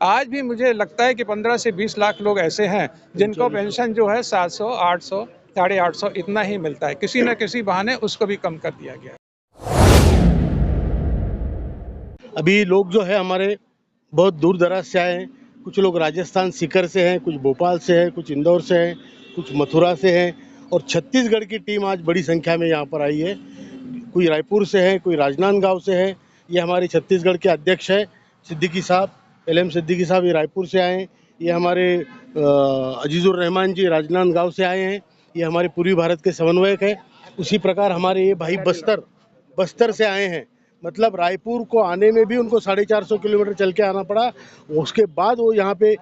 आज भी मुझे लगता है कि 15 से 20 लाख लोग ऐसे हैं जिनको पेंशन जो है 700, 800, 850 इतना ही मिलता है। किसी न किसी बहाने उसको भी कम कर दिया गया है। अभी लोग जो है हमारे बहुत दूर दराज से आए हैं। कुछ लोग राजस्थान सीकर से हैं, कुछ भोपाल से हैं, कुछ इंदौर से हैं, कुछ मथुरा से हैं और छत्तीसगढ़ की टीम आज बड़ी संख्या में यहाँ पर आई है। कोई रायपुर से है, कोई राजनांदगांव से है। ये हमारे छत्तीसगढ़ के अध्यक्ष है सिद्दीकी साहब, LM सिद्दीकी साहब, ये रायपुर से आए हैं। ये हमारे अजीज़ुर रहमान जी राजनांदगांव से आए हैं। ये हमारे पूर्वी भारत के समन्वयक हैं। उसी प्रकार हमारे ये भाई बस्तर से आए हैं। मतलब रायपुर को आने में भी उनको 450 किलोमीटर चल के आना पड़ा। उसके बाद वो यहाँ पे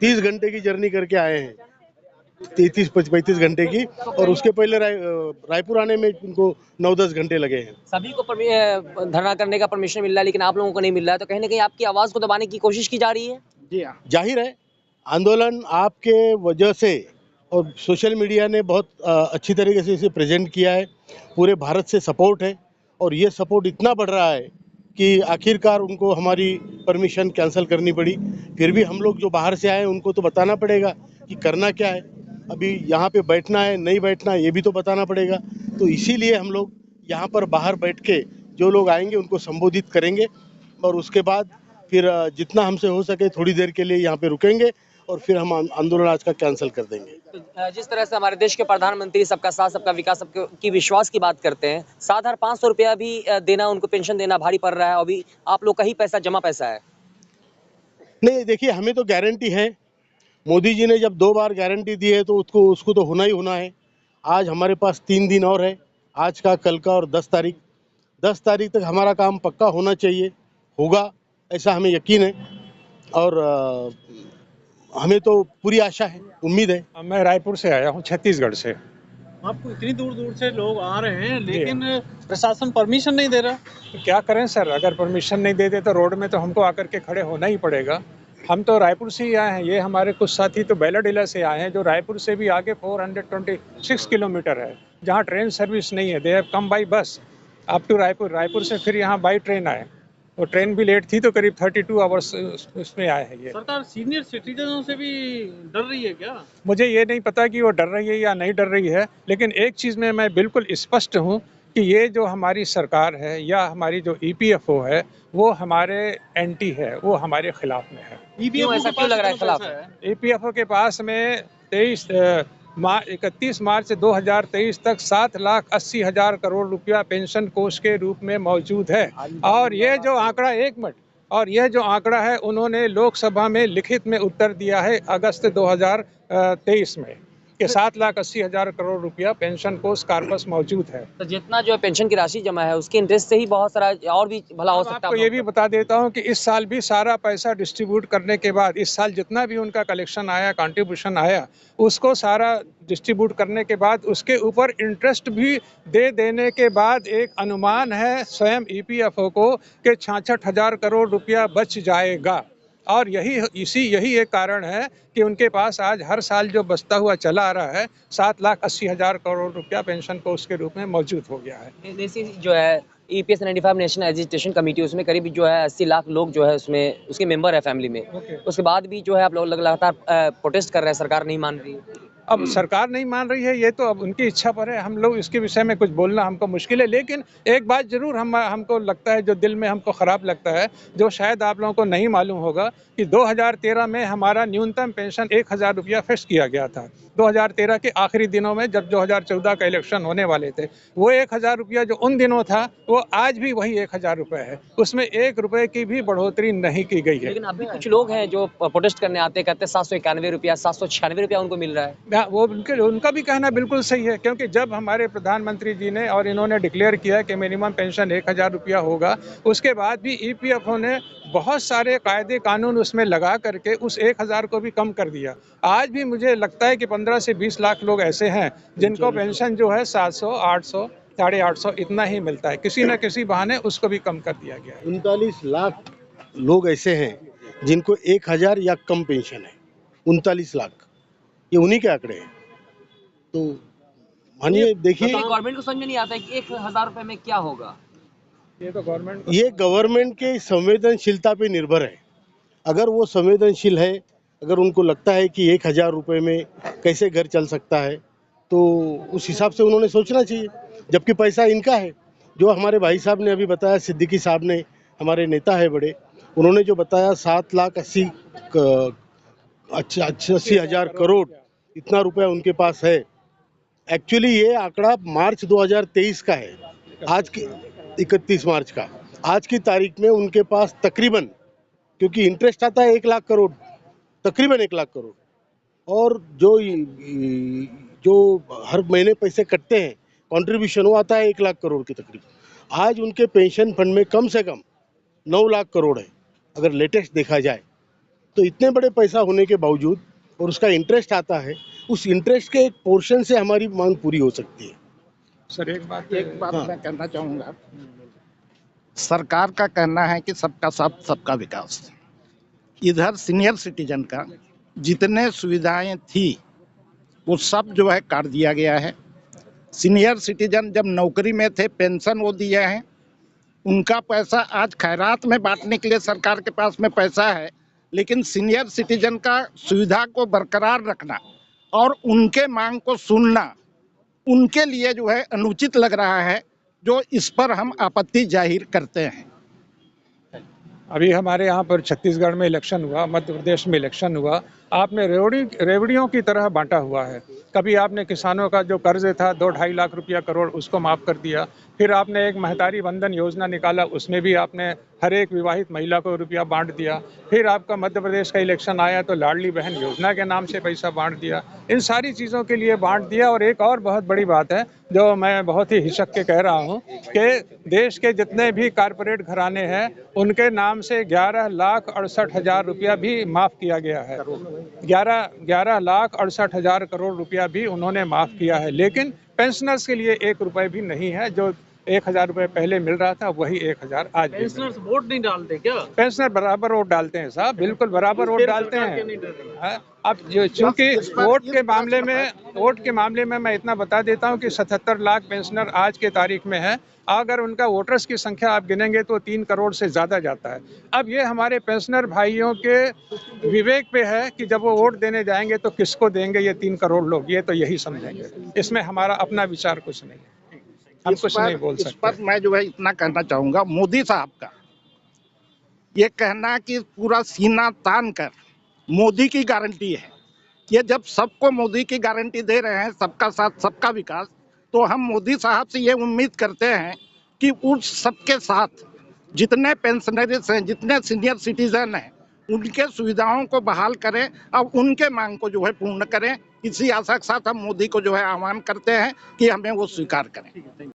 30 घंटे की जर्नी करके आए हैं, 33-35 घंटे की। और उसके पहले रायपुर आने में उनको 9-10 घंटे लगे हैं। सभी को धरना करने का परमिशन मिल रहा है, लेकिन आप लोगों को नहीं मिल रहा है, तो कहीं ना कहीं आपकी आवाज को दबाने की कोशिश की जा रही है। जी हाँ, जाहिर है आंदोलन आपके वजह से और सोशल मीडिया ने बहुत अच्छी तरीके से इसे प्रेजेंट किया है। पूरे भारत से सपोर्ट है और ये सपोर्ट इतना बढ़ रहा है कि आखिरकार उनको हमारी परमिशन कैंसिल करनी पड़ी। फिर भी हम लोग जो बाहर से आए उनको तो बताना पड़ेगा कि करना क्या है। अभी यहाँ पे बैठना है नहीं बैठना है ये भी तो बताना पड़ेगा। तो इसीलिए हम लोग यहाँ पर बाहर बैठ के जो लोग आएंगे उनको संबोधित करेंगे और उसके बाद फिर जितना हमसे हो सके थोड़ी देर के लिए यहाँ पे रुकेंगे और फिर हम आंदोलन आज का कैंसिल कर देंगे। तो जिस तरह से हमारे देश के प्रधानमंत्री सबका साथ सबका विकास सबकी विश्वास की बात करते हैं, 7,500 रुपया भी देना, उनको पेंशन देना भारी पड़ रहा है। अभी आप लोग का ही पैसा जमा पैसा है। नहीं देखिए, हमें तो गारंटी है। मोदी जी ने जब 2 बार गारंटी दी है तो उसको तो होना ही होना है। आज हमारे पास 3 दिन और है, आज का, कल का और 10 तारीख। 10 तारीख तक हमारा काम पक्का होना चाहिए, होगा ऐसा हमें यकीन है और हमें तो पूरी आशा है, उम्मीद है। मैं रायपुर से आया हूँ, छत्तीसगढ़ से। आपको इतनी दूर दूर से लोग आ रहे हैं लेकिन प्रशासन परमिशन नहीं दे रहा। तो क्या करें सर, अगर परमिशन नहीं देते तो रोड में तो हमको आकर के खड़े होना ही पड़ेगा। हम तो रायपुर से ही आए हैं, ये हमारे कुछ साथी तो बेलाडीला से आए हैं जो रायपुर से भी आगे 426 किलोमीटर है, जहाँ ट्रेन सर्विस नहीं है। They have come by bus up to Raipur. Raipur से फिर यहाँ बाई ट्रेन आए, वो ट्रेन भी लेट थी तो करीब 32 आवर्स उसमें आए हैं। ये सरकार सीनियर सिटीजनों से भी डर रही है क्या? मुझे ये नहीं पता कि वो डर रही है या नहीं डर रही है, लेकिन एक चीज़ में मैं बिल्कुल स्पष्ट हूँ कि ये जो हमारी सरकार है या हमारी जो EPFO है वो हमारे एंटी है, वो हमारे खिलाफ में है। ऐसा क्यों लग रहा है खिलाफ? EPFO के पास में 31 मार्च 2023 तक 7,80,000 करोड़ रुपया पेंशन कोष के रूप में मौजूद है। और ये जो आंकड़ा है उन्होंने लोकसभा में लिखित में उत्तर दिया है अगस्त 2023 में कि 7,80,000 करोड़ रुपया पेंशन कोष कार्पस मौजूद है। तो जितना जो है पेंशन की राशि जमा है उसके इंटरेस्ट से ही बहुत सारा और भी भला हो सकता है। आपको ये भी बता देता हूँ कि इस साल भी सारा पैसा डिस्ट्रीब्यूट करने के बाद, इस साल जितना भी उनका कलेक्शन आया, कंट्रीब्यूशन आया, उसको सारा डिस्ट्रीब्यूट करने के बाद उसके ऊपर इंटरेस्ट भी दे देने के बाद एक अनुमान है स्वयं EPFO को कि 66,000 करोड़ रुपया बच जाएगा। और यही एक कारण है कि उनके पास आज हर साल जो बचता हुआ चला आ रहा है 7,80,000 करोड़ रुपया पेंशन कोष के रूप में मौजूद हो गया है। जैसे जो है EPS 95 नेशनल एजुकेशन कमेटी, उसमें करीब जो है 80 लाख लोग जो है उसमें उसके मेंबर है फैमिली में। उसके बाद भी जो है आप लोग लगातार प्रोटेस्ट कर रहे हैं, सरकार नहीं मान रही है। अब सरकार नहीं मान रही है ये तो अब उनकी इच्छा पर है, हम लोग इसके विषय में कुछ बोलना हमको मुश्किल है। लेकिन एक बात जरूर हमको लगता है, जो दिल में हमको ख़राब लगता है, जो शायद आप लोगों को नहीं मालूम होगा कि 2013 में हमारा न्यूनतम पेंशन 1,000 रुपया फिक्स किया गया था। 2013 के आखिरी दिनों में जब 2014 का इलेक्शन होने वाले थे, वो 1,000 रुपया जो उन दिनों था वो आज भी वही 1,000 रुपये है, उसमें 1 रुपये की भी बढ़ोतरी नहीं की गई है। लेकिन अभी कुछ लोग हैं जो प्रोटेस्ट करने आते हैं, कहते हैं 791 रुपया, 796 रुपया उनको मिल रहा है। वो उनका भी कहना बिल्कुल सही है, क्योंकि जब हमारे प्रधानमंत्री जी ने और इन्होंने डिक्लेयर किया कि मिनिमम पेंशन 1,000 रुपया होगा, उसके बाद भी EPFO ने बहुत सारे कायदे कानून उसमें लगा करके उस 1,000 को भी कम कर दिया। आज भी मुझे लगता है कि 15 से 20 लाख लोग ऐसे हैं जिनको पेंशन जो है 700, 800, 850 इतना ही मिलता है। किसी न किसी बहाने उसको भी कम कर दिया गया है। 39 लाख लोग ऐसे हैं जिनको 1,000 या कम पेंशन है। 39 लाख, ये उन्हीं के आंकड़े हैं। तो मानिए, देखिए, गवर्नमेंट को समझ में नहीं आता है कि 1,000 रुपए में क्या होगा। ये तो ये गवर्नमेंट के संवेदनशीलता पे निर्भर है। अगर वो संवेदनशील है, अगर उनको लगता है कि 1,000 रुपये में कैसे घर चल सकता है, तो उस हिसाब से उन्होंने सोचना चाहिए, जबकि पैसा इनका है। जो हमारे भाई साहब ने अभी बताया, सिद्दीकी साहब ने, हमारे नेता है बड़े, उन्होंने जो बताया 7,80,000 करोड़ इतना रुपया उनके पास है। एक्चुअली ये आंकड़ा मार्च 2023 का है, आज की 31 मार्च का। आज की तारीख में उनके पास तकरीबन, क्योंकि इंटरेस्ट आता है 1 लाख करोड़, तकरीबन 1 लाख करोड़, और जो हर महीने पैसे कटते हैं कंट्रीब्यूशन, वो आता है 1 लाख करोड़ के तकरीबन। आज उनके पेंशन फंड में कम से कम 9 लाख करोड़ है, अगर लेटेस्ट देखा जाए तो। इतने बड़े पैसा होने के बावजूद, और उसका इंटरेस्ट आता है, उस इंटरेस्ट के एक पोर्शन से हमारी मांग पूरी हो सकती है। सर एक बात मैं कहना चाहूँगा, सरकार का कहना है कि सबका साथ सबका विकास। इधर सीनियर सिटीजन का जितने सुविधाएं थी वो सब जो है काट दिया गया है। सीनियर सिटीजन जब नौकरी में थे पेंशन वो दिए हैं, उनका पैसा आज खैरात में बांटने के लिए सरकार के पास में पैसा है, लेकिन सीनियर सिटीजन का सुविधा को बरकरार रखना और उनके मांग को सुनना उनके लिए जो है अनुचित लग रहा है, जो इस पर हम आपत्ति जाहिर करते हैं। अभी हमारे यहाँ पर छत्तीसगढ़ में इलेक्शन हुआ, मध्य प्रदेश में इलेक्शन हुआ, आपने रेवड़ियों की तरह बांटा हुआ है। कभी आपने किसानों का जो कर्ज था 2-2.5 लाख रुपया करोड़, उसको माफ़ कर दिया। फिर आपने एक महतारी बंधन योजना निकाला, उसमें भी आपने हर एक विवाहित महिला को रुपया बांट दिया। फिर आपका मध्य प्रदेश का इलेक्शन आया तो लाडली बहन योजना के नाम से पैसा बांट दिया। इन सारी चीज़ों के लिए बांट दिया। और एक और बहुत बड़ी बात है जो मैं बहुत ही हिचक के कह रहा हूँ कि देश के जितने भी कारपोरेट घराने हैं उनके नाम से 11,68,000 रुपया भी माफ़ किया गया है। 11,68,000 करोड़ रुपया भी उन्होंने माफ़ किया है, लेकिन पेंशनर्स के लिए 1 रुपये भी नहीं है। जो 1,000 रुपये पहले मिल रहा था वही 1,000 आज भी। पेंशनर्स वोट नहीं डालते क्या? पेंशनर बराबर वोट डालते हैं साहब, बिल्कुल बराबर वोट डालते हैं। अब चूंकि वोट के मामले में मैं इतना बता देता हूं कि 77 लाख पेंशनर आज के तारीख में है। अगर उनका वोटर्स की संख्या आप गिनेंगे तो 3 करोड़ से ज़्यादा जाता है। अब ये हमारे पेंशनर भाइयों के विवेक पे है कि जब वो वोट देने जाएंगे तो किसको देंगे ये 3 करोड़ लोग, ये तो यही समझेंगे। इसमें हमारा अपना विचार कुछ नहीं है, हम कुछ नहीं बोल सकते। इस पर मैं जो है इतना कहना चाहूँगा, मोदी साहब का ये कहना कि पूरा सीना तान कर मोदी की गारंटी है, ये जब सबको मोदी की गारंटी दे रहे हैं सबका साथ सबका विकास, तो हम मोदी साहब से ये उम्मीद करते हैं कि उस सबके साथ जितने पेंशनरीज हैं, जितने सीनियर सिटीजन हैं, उनके सुविधाओं को बहाल करें और उनके मांग को जो है पूर्ण करें। इसी आशा के साथ हम मोदी को जो है आह्वान करते हैं कि हमें वो स्वीकार करें।